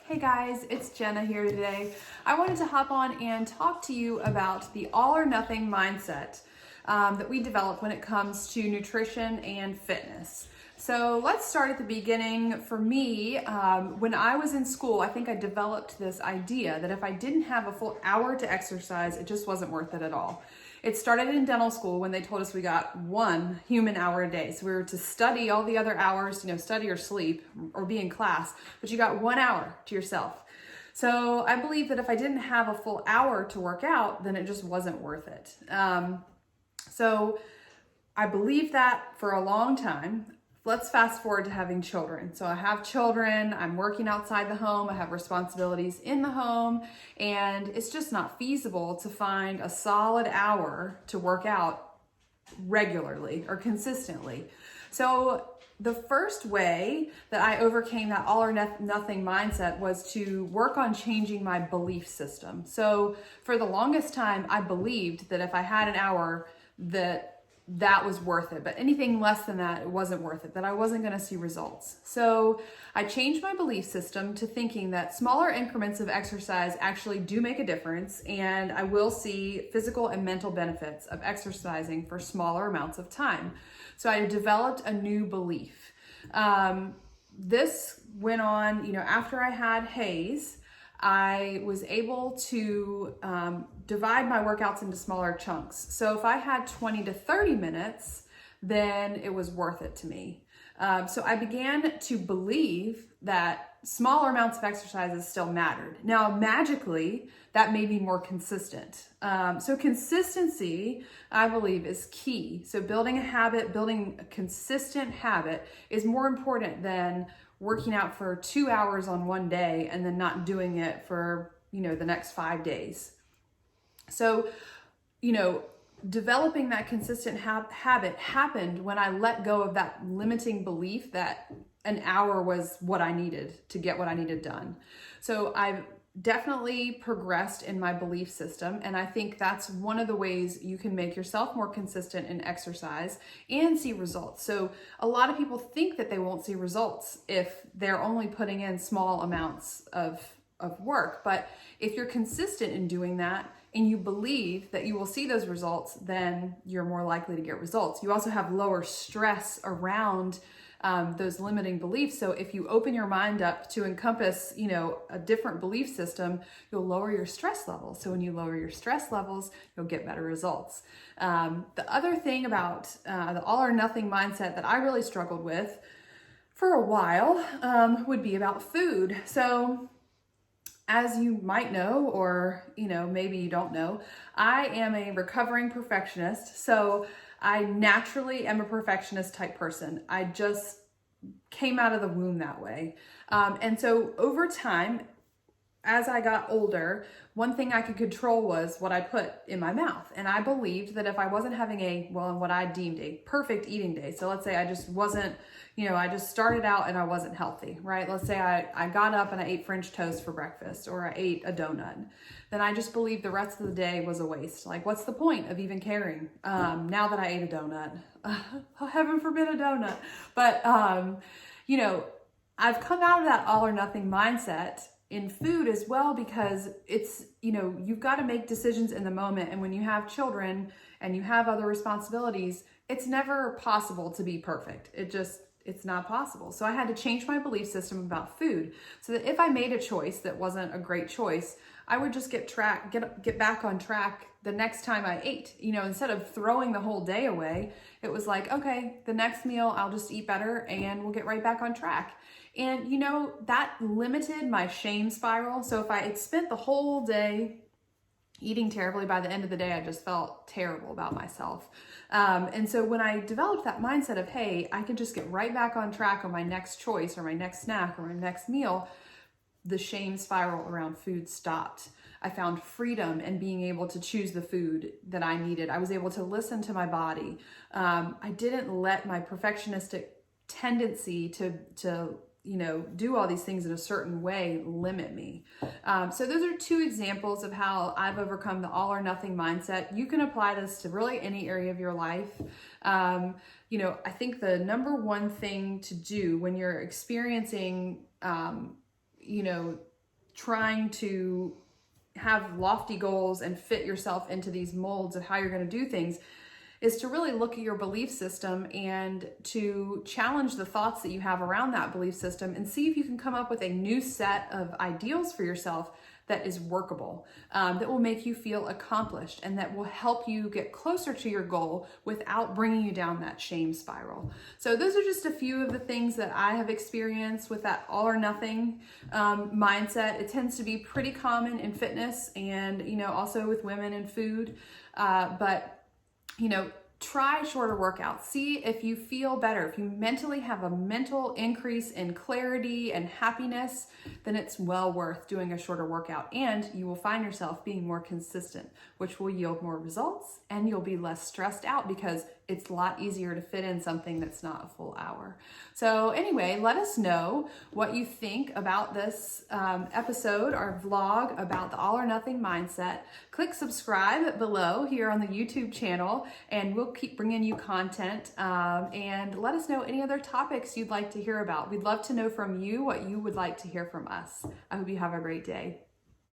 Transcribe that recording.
Hey guys, it's Jenna here today. I wanted to hop on and talk to you about the all or nothing mindset that we develop when it comes to nutrition and fitness. So let's start at the beginning. For me, when I was in school, I think I developed this idea that if I didn't have a full hour to exercise, it just wasn't worth it at all. It started in dental school when they told us we got 1 human hour a day. So we were to study all the other hours, study or sleep or be in class, but you got 1 hour to yourself. So I believe that if I didn't have a full hour to work out, then it just wasn't worth it. So I believed that for a long time. Let's fast forward to having children. So I have children, I'm working outside the home, I have responsibilities in the home, and it's just not feasible to find a solid hour to work out regularly or consistently. So the first way that I overcame that all or nothing mindset was to work on changing my belief system. So for the longest time, I believed that if I had an hour, that was worth it, but anything less than that, it wasn't worth it, that I wasn't going to see results. So I changed my belief system to thinking that smaller increments of exercise actually do make a difference, and I will see physical and mental benefits of exercising for smaller amounts of time. So I developed a new belief. This went on, after I had Hayes, I was able to divide my workouts into smaller chunks. So if I had 20 to 30 minutes, then it was worth it to me. So I began to believe that smaller amounts of exercises still mattered. Now, magically, that made me more consistent. So consistency, I believe, is key. So building a consistent habit is more important than working out for 2 hours on one day and then not doing it for, the next 5 days. So, developing that consistent habit happened when I let go of that limiting belief that an hour was what I needed to get what I needed done. So I've definitely progressed in my belief system, and I think that's one of the ways you can make yourself more consistent in exercise and see results. So a lot of people think that they won't see results if they're only putting in small amounts of work, but if you're consistent in doing that and you believe that you will see those results, then you're more likely to get results. You also have lower stress around those limiting beliefs. So if you open your mind up to encompass, a different belief system, you'll lower your stress levels. So when you lower your stress levels, you'll get better results. The other thing about the all or nothing mindset that I really struggled with for a while would be about food. So as you might know, or maybe you don't know, I am a recovering perfectionist. So I naturally am a perfectionist type person. I just came out of the womb that way. And so over time, as I got older, one thing I could control was what I put in my mouth. And I believed that if I wasn't having what I deemed a perfect eating day, so let's say I just wasn't, I just started out and I wasn't healthy, right? Let's say I got up and I ate French toast for breakfast, or I ate a donut. Then I just believed the rest of the day was a waste. Like, what's the point of even caring? Now that I ate a donut, heaven forbid a donut. But, I've come out of that all or nothing mindset in food as well, because it's, you've got to make decisions in the moment. And when you have children and you have other responsibilities, it's never possible to be perfect. It's not possible. So I had to change my belief system about food so that if I made a choice that wasn't a great choice, I would just get back on track the next time I ate. Instead of throwing the whole day away, it was like, okay, the next meal I'll just eat better and we'll get right back on track. And that limited my shame spiral. So if I had spent the whole day eating terribly, by the end of the day, I just felt terrible about myself. And so when I developed that mindset of, hey, I can just get right back on track on my next choice or my next snack or my next meal, the shame spiral around food stopped. I found freedom in being able to choose the food that I needed. I was able to listen to my body. I didn't let my perfectionistic tendency to do all these things in a certain way limit me. So those are 2 examples of how I've overcome the all or nothing mindset. You can apply this to really any area of your life. I think the number one thing to do when you're experiencing, trying to have lofty goals and fit yourself into these molds of how you're going to do things, is to really look at your belief system and to challenge the thoughts that you have around that belief system and see if you can come up with a new set of ideals for yourself that is workable, that will make you feel accomplished, and that will help you get closer to your goal without bringing you down that shame spiral. So those are just a few of the things that I have experienced with that all or nothing mindset. It tends to be pretty common in fitness and, also with women and food, but try shorter workouts. See if you feel better. If you mentally have a mental increase in clarity and happiness, then it's well worth doing a shorter workout, and you will find yourself being more consistent, which will yield more results, and you'll be less stressed out because it's a lot easier to fit in something that's not a full hour. So anyway, let us know what you think about this episode or vlog about the all or nothing mindset. Click subscribe below here on the YouTube channel, and we'll keep bringing you content, and let us know any other topics you'd like to hear about. We'd love to know from you what you would like to hear from us. I hope you have a great day.